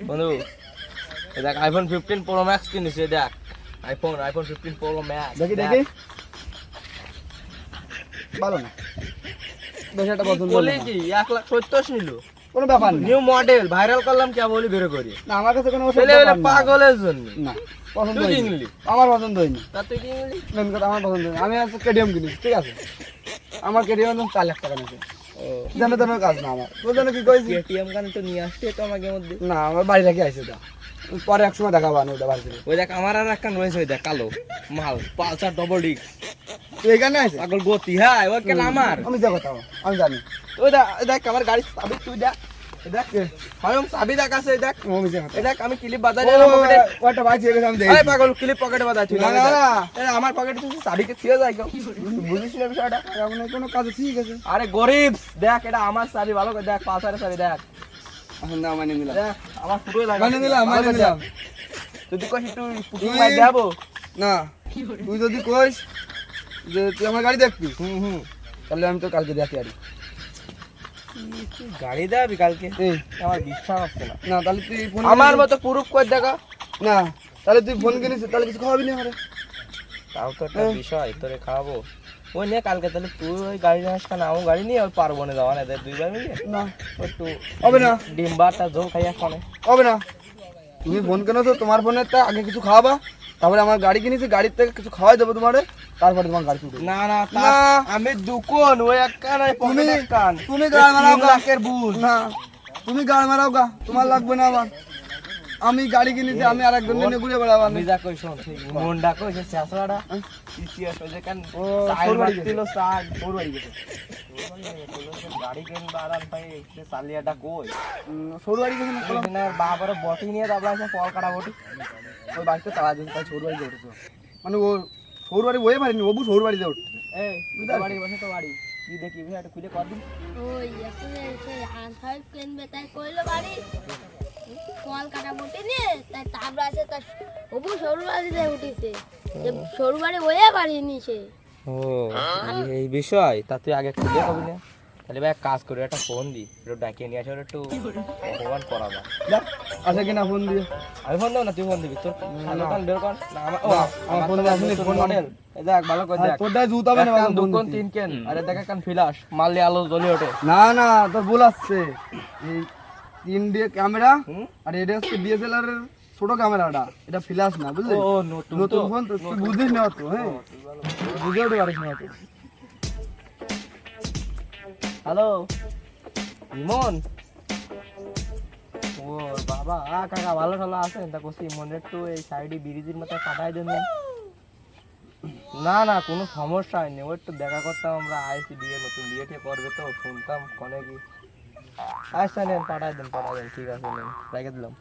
বন্ধু এই দেখ আইফোন 15 প্রো ম্যাক্স কিনেছে দেখ আইফোন 15 প্রো ম্যাক্স দেখি দেখি ভালো না বেশ একটা পছন্দ হলো বলে কি 1,70,000 নিল কোনো ব্যাপার না নিউ মডেল ভাইরাল করলাম কে বলি বের করি না আমার কাছে কোনো ছেলে বলে পাগলের জন্য না পছন্দ তুই হয়নি কিনলি? আমার পছন্দ হয়নি তা তুই কি বলি মেন কথা আমার পছন্দ হয়নি আমি আজকে কেডিএম কিনি ঠিক আছে আমার কেডিএম 4 লাখ টাকা নিয়েছে জানে তো কাজ না আমার তোর জন্য কি কইছি এটিএম কার্ড তো নিয়ে আসছে তো আমাকে মধ্যে না আমার বাড়ি রেখে আইছে এটা পরে এক সময় দেখাবো আমি ওটা বাড়ি থেকে ওই দেখ আমার আর একটা রয়েছে ওই দেখ কালো মাল পালসার ডবল ডিস্ক তুই এখানে আইছে পাগল গতি হ্যাঁ ওই কেন আমার আমি যা কথা আমি জানি ওই দেখ আমার গাড়ি চাবি তুই দেখ দেখ হায়ম চাবি দেখ আছে দেখ আমি যা কথা এই দেখ আমি ক্লিপ বাজারে আমার পকেটে ওটা বাড়ি থেকে আমি দেখি এই পাগল ক্লিপ পকেটে বাজাচ্ছি না না না আমার পকেটে তুই চাবিকে ছিঁড়ে যায় কেউ বুঝিস না বিষয়টা আপনার কোনো কাজে ঠিক আছে আরে গরিব দেখ এটা আমার চাবি ভালো করে দেখ পালসারের চাবি দেখ এখন দাও মানে নিলাম দেখ আমার ফুটোই লাগে মানে নিলাম যদি কইস একটু পুটিং মাই দেবো না তুই যদি কইস যে তুই আমার গাড়ি দেখবি হুম তাহলে আমি তো কালকে দেখি আরি গাড়ি দেবি কালকে এই আমার বিশ্বাস হচ্ছে না না তাহলে তুই ফোন আমার মতো প্রুফ করে দেখা না তাহলে তুই ফোন কিনিস তাহলে কিছু খাওয়াবি না আমারে তাও তো একটা বিষয় তোরে খাওয়াবো ওই নিয়ে কালকে তাহলে তুই ওই গাড়ি নিয়ে আসকা না আমার গাড়ি নিয়ে ওই পারবো না যাওয়া না দুই ভাই মিলে না একটু হবে না ডিম ভাতটা জল খাইয়া খানে হবে না তুমি ফোন কেন তো তোমার ফোনের তা আগে কিছু খাওয়াবা তারপরে আমার গাড়ি কিনেছি গাড়ির থেকে কিছু খাওয়াই দেবো তোমারে তারপরে তোমার গাড়ি ছুটবে না না না। আমি দুকন ওই এক কান আর তুমি পকেট এক কান তুমি গাড়ি মারাও গা লাখের বুঝ না তুমি গাড়ি মারাও গা তোমার লাগবে না আমার আমি গাড়ি কিনেছি আমি আর একজন নিয়ে ঘুরে বেড়াবো আমি যা কই শোন মনটা কই সে শেষড়া ইতিহাস ওই যে কান ও, সাইড সরবাড়ি ছিল সাইড তোর বাড়ি গেছে গাড়ি কেন বাড়ান ভাই সে চালিয়াটা কই সরু বাড়ি গেছে না না বাবার বটি নিয়ে তারপর আছে ফল কাটা বটি ওই বাড়িতে তালা দিয়েছে তাই সরু বাড়িতে উঠেছে মানে ও সরু বাড়ি বয়ে পারিনি ওবু সরু বাড়িতে উঠছে এই তুই বাড়ি বসে তো বাড়ি কি দেখি এটা খুলে কর দিন ওই আসলে সেই আনসার কিনবে তাই কইলো বাড়ি কল কাটা বটে নিয়ে তাই তারপর আছে তার অবু সরু বাড়িতে উঠিছে যে সরু বাড়ি বইয়া বাড়ি নিছে ও এই বিষয় তা তুই আগে খুলে কবি না তাহলে ভাই এক কাজ করে একটা ফোন দি একটু ডাকিয়ে নিয়ে আসে একটু অপমান করা যায় দেখ আসে কিনা ফোন দিয়ে আমি ফোন দেবো না তুই ফোন দিবি তোর কান বের কর না আমার ও আমার ফোন আসেনি ফোন মডেল এই দেখ ভালো করে দেখ তোরটা জুতা হবে না একটা দুকন তিন কেন আরে দেখ কান ফিলাস মারলে আলো জ্বলে ওঠে না না তোর ভুল আসছে এই 3D ক্যামেরা হুম? আর এটা হচ্ছে DSLR এর ছোট ক্যামেরাটা এটা ফ্ল্যাশ না বুঝলি ও নতুন নতুন ফোন তো তুই বুঝিস না তো হ্যাঁ বুঝে উঠতে পারিস না তো হ্যালো ইমন ও বাবা কাকা ভালো ভালো আছেন তা কছি ইমন একটু এই সাইডে ব্রিজের মতো কাটাই দেন না না কোনো সমস্যা হয়নি ও একটু দেখা করতাম আমরা আইসি বিয়ে নতুন বিয়ে ঠিক করবে তো শুনতাম কনে কি আচ্ছা নেন পাঠাই দেন ঠিক আছে নেন রেখে দিলাম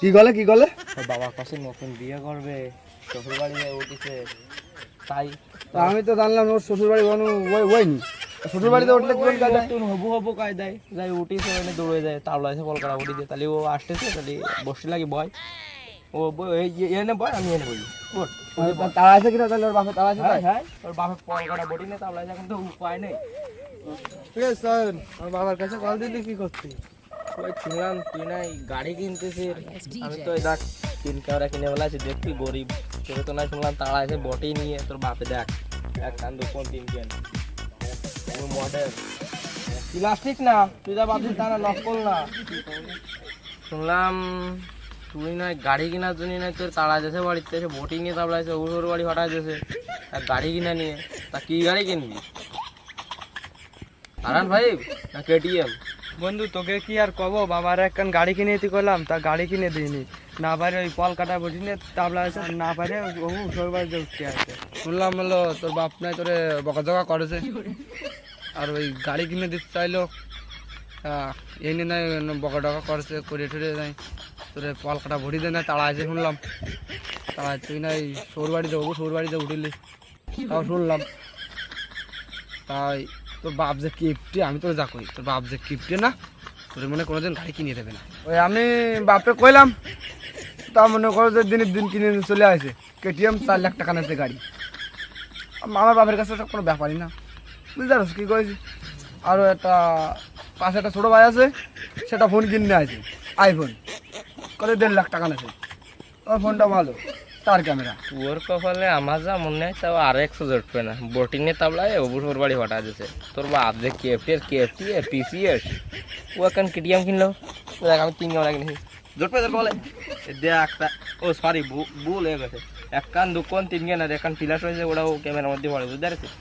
কি গলে ওর বাবার কাছে নতুন বিয়ে করবে শ্বশুর বাড়ি উঠেছে তাই তা আমি তো জানলাম ওর শ্বশুর বাড়ি কোনো ওইনি শ্বশুর বাড়িতে উঠলে কি করে কাজে নতুন হবু কায়দায় যাই উঠিছে ওখানে দৌড়ে যায় তাওলা এসে বল করা উঠি দিয়ে তাহলে ও আসতেছে তাহলে বসতে লাগে ভয় ও এনে ভয় আমি এনে বলি ওর তারা আছে কিনা তাহলে ওর বাপে তারা আছে তাই হ্যাঁ ওর বাপের পল কাটা বটি নেই তাওলা এখন তো উপায় নেই ঠিক আছে স্যার আমার বাবার কাছে কল দিলি কি করছিস ওই শুনলাম তুই নাই গাড়ি কিনতেছিস আমি তো দেখ তিন ক্যামেরা কিনে বলা আছে দেখবি গরিব তোকে তো না শুনলাম তারা এসে বটি নিয়ে তোর বাপে দেখ এক কান দুপন তিন কেন মডেল প্লাস্টিক না তুই যা ভাবছিস তা না নকল না শুনলাম তুই না গাড়ি কেনার জন্য না তোর তাড়া যাচ্ছে বাড়িতে এসে বটি নিয়ে তারপরে আছে ওর বাড়ি হঠাৎ যাচ্ছে আর গাড়ি কিনা নিয়ে তা কি গাড়ি কিনবি আরান ভাই না কেটিএম বন্ধু তোকে কি আর কব বাবার একখান গাড়ি কিনে দিতে করলাম তা গাড়ি কিনে দিইনি না পারে ওই কল কাটা বসি নিয়ে তাবলা আছে না পারে ও সর বাড়িতে উঠতে আছে শুনলাম হলো তোর বাপ নাই তোরে বকাঝকা করেছে আর ওই গাড়ি কিনে দিতে চাইলো এই নিয়ে নাই বকাডকা করেছে করে ঠরে নাই তোরে কল কাটা ভরি দে না তাড়া আছে শুনলাম তাড়া তুই নাই সৌর বাড়িতে ও সৌর বাড়িতে উঠিলি তাও শুনলাম তাই তোর বাপ যে কিপটে আমি তোর যা কই তোর বাপ যে কিপটে না তোর মনে কোনোদিন গাড়ি কিনে দেবে না ওই আমি বাপকে কইলাম তা মনে করো যে দিনের দিন কিনে নিয়ে চলে আসে কেটিএম 4 লাখ টাকা নেছে গাড়ি আমার বাপের কাছে তো কোনো ব্যাপারই না বুঝতে পারছ কি কইছি আরও একটা পাশে একটা ছোটো ভাই আছে সেটা ফোন কিনে আছে আইফোন, কত 1.5 লাখ টাকা নেছে। ওই ফোনটা ভালো, তার ক্যামেরা। তোর কপালে আমার যা মনে হয় তাও আর 100 জটবে না। বোটিংয়ে তাবলায় অবুর বাড়ি হটা দিছে। তোর বাপ যে কেএফটি আর পিসিএস ও এখন কেটিএম কিনলো। দেখ আমি 3 ক্যামেরা কিনেছি, জটবে তোর কপালে। দেখ একটা ও সরি ভুল হয়ে গেছে, এক কান দু কোন 3 ক্যামেরা দেখ, কান ফিলাস হয়েছে ওটাও ক্যামেরার মধ্যে পড়ে বুঝতে পারছিস।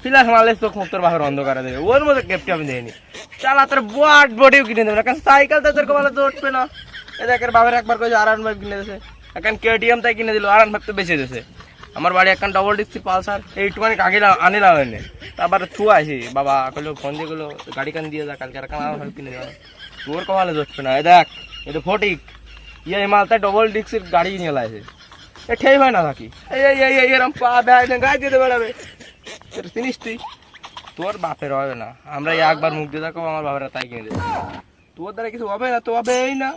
ফিলাস মারলে তো তোর বাপের অন্ধকারে দেবে, ওর মধ্যে কেএফটি আমি দেয়নি। চালা তোর বডিও কিনে দেবে, কারণ সাইকেল তো তোর কপালে জটবে না। এ দেখ বাপের একবার কইছে R15 কিনে দিয়েছে, এখন কেটিএম তাই কিনে দিল, R15 তো বেঁচে দিয়েছে। আমার বাড়ি এখন ডবল ডিস্ক পালসার এইটুখানি আগে আনিলাম এনে, তারপর থুয়া আছি বাবা কইলো ফোন দিয়ে গেলো গাড়ি কান দিয়ে যা, কালকে আর R15 কিনে দেবে। তোর কপালে জটবে না। এ দেখ এটা ফটিক ইয়ে মালটা ডবল ডিস্কের গাড়ি নিয়ে লাইছে, এ ঠেই হয় না থাকি এরম পা ব্যাগ গায়ে দিতে বেড়াবে। চিনিস তুই তোর বাপের হবে না, আমরা একবার মুখ দিয়ে দেখো আমার বাপেরা তাই কিনে দেবে। তোর দ্বারা কিছু হবে না, তো হবেই না।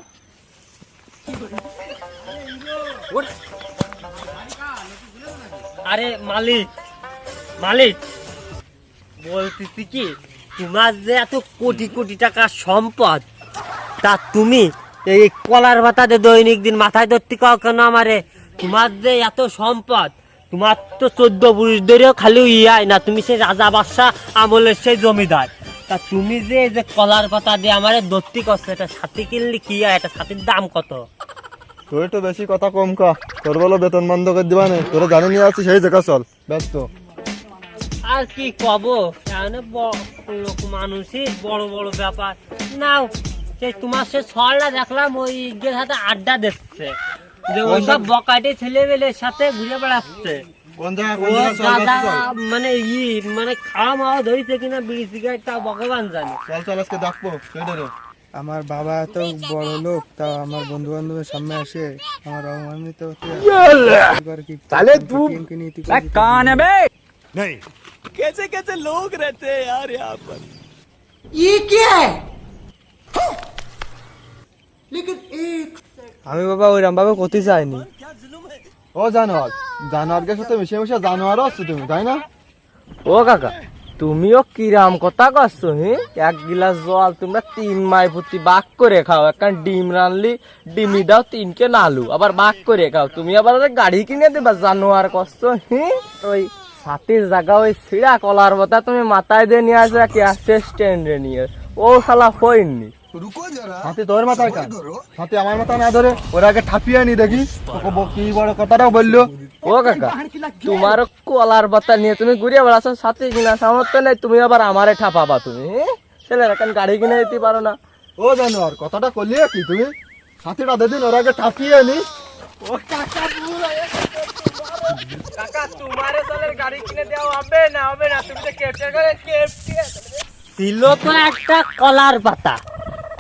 আরে মালিক মালিক বলতেছি কি, তোমার যে এত কোটি কোটি টাকার সম্পদ, তা তুমি এই কলার ভাতাতে দৈনিক দিন মাথায় ধরতে কাও কেন আমারে? তোমার যে এত সম্পদ, তোমার তো 14 পুরুষ ধরেও খালি ইয়াই না, তুমি সেই রাজা বাদশাহ আমলের সেই জমিদার। তা তুমি যে এই যে কলার পাতা দিয়ে আমারে দত্তি করছো, এটা সাথী কিনলে কি হয়? এটা সাথীর দাম কত? তুই একটু বেশি কথা কম কা, তোর বলো বেতন বন্ধ করে দিবা না, তোরা জানি নিয়ে আসছি সেই জায়গা চল ব্যস্ত। আর কি কব, লোক মানুষই বড় বড় ব্যাপার। নাও সেই তোমার সে ছড়টা দেখলাম ওই গের হাতে আড্ডা দিচ্ছে, যে ওইসব বকাটে ছেলেবেলের সাথে ঘুরে বেড়াচ্ছে। কোন জায়গা ও দাদা মানে মানে খাওয়া মাওয়া ধরেছে কিনা বিড়ি সিগারেট তা ভগবান জানে। চল চল আজকে দেখবো সেটারে। আমার বাবা এত বড় লোক, তা আমার বন্ধু বান্ধবের সামনে আসে আমার অপমানিত হতে তাহলে তুই কান হবে नहीं कैसे कैसे लोग रहते हैं यार यहाँ पर, ये क्या है? लेकिन एक আমি বাবা ওইরাম ভাবে করতে চাইনি। ও জানোয়ার, জানোয়ারকে সাথে মিশে মিশে জানোয়ারও আসছো তুমি, তাই না? ও কাকা তুমিও কিরাম কথা করছো। এক গিলাস জল তোমরা 3 মাই প্রতি বাক করে খাও, একটা ডিম রানলি ডিমি দাও 3 কে নালু, আবার বাক করে খাও। তুমি আবার গাড়ি কিনে দেবা, জানোয়ার করছো। ওই সাথীর জায়গা ওই ছিড়া কলার বতা তুমি মাথায় দিয়ে নিয়ে আসবে কি আসছে স্ট্যান্ডে নিয়ে, ও শালা ফইননি। সাথে তোর মাথায় কান, সাথে আমার মাথা না ধরে ওরা আগে ঠাপিয়ে নি দেখি তোকে কি বড় কথাটাও বললো। ও কাকা তোমার কলার পাতা নিয়ে তুমি ঘুরিয়ে বেড়াচ্ছ, সাথে কিনা সামর্থ্য নেই, তুমি আবার আমারে ঠাপাবা। তুমি ছেলের এখন গাড়ি কিনে দিতে পারো না। ও জানোয়ার কথাটা করলি কি তুমি, সাথীটা দেদিন ওরা আগে ঠাপিয়ে নি। ও কাকা ভুল হয়ে গেছে কাকা, তোমারে ছেলের গাড়ি কিনে দেওয়া হবে না, হবে না। তুমি তো ক্যাপচার করে ছিল তো একটা কলার পাতা,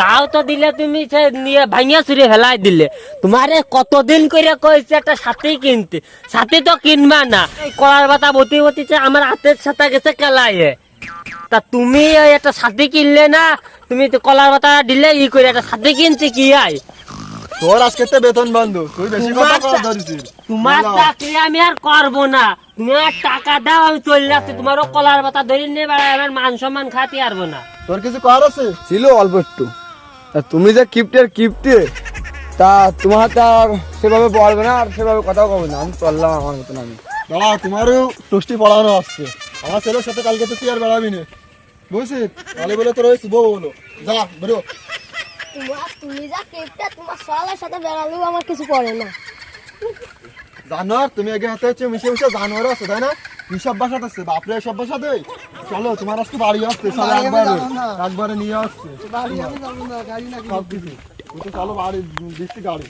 তাও তো দিলে তুমি সে নিয়ে ভাঙিয়া চুরে ফেলাই দিলে। তোমারে কতদিন করে কইছে একটা সাথী কিনতে, সাথী তো কিনবা না। এই কলার পাতা বতি বতিছে আমার হাতের সাথে গেছে কেলাইয়ে, তা তুমি ওই একটা সাথী কিনলে না, তুমি তো কলার পাতা দিলে ই করে একটা সাথী কিনতে কি আয়? তোর আজকে তো বেতন বন্ধ, তুই বেশি কথা কর ধরেছিস। তোমার চাকরি আমি আর করবো না, তুমি আর টাকা দাও, আমি চলে যাচ্ছি। তোমারও কলার পাতা ধরে নিয়ে বেড়ায়, আমার মান সম্মান খাতে পারবো না। তোর কিছু কর আছে? ছিল অল্প একটু, তা তুমি যে কিপ্টে তা তোমার তা সেভাবে বলবে না আর সেভাবে কথাও কবে না। আমি চললাম আমার মতন। আমি দাঁড়া, তোমারও টুষ্টি পড়ানো আসছে, আমার ছেলের সাথে কালকে তো তুই আর বেড়াবি না, বুঝছিস? তাহলে বলে তোর ওই শুভ বলো, যা বেরো। তুমি যা কেপটা তোমার সবার সাথে বেড়ালেও আমার কিছু পড়ে না। জানোয়ার তুমি আগে হাতে হচ্ছে মিশে মিশে জানোয়ারও আছে, তাই না? কি সব বাসাতে আসছে, বাপরে সব বাসাতে। চলো তোমার আজকে বাড়ি আসছে, সব একবারে নিয়ে আসছে সব কিছু। চলো বাড়ি দিচ্ছি গাড়ি।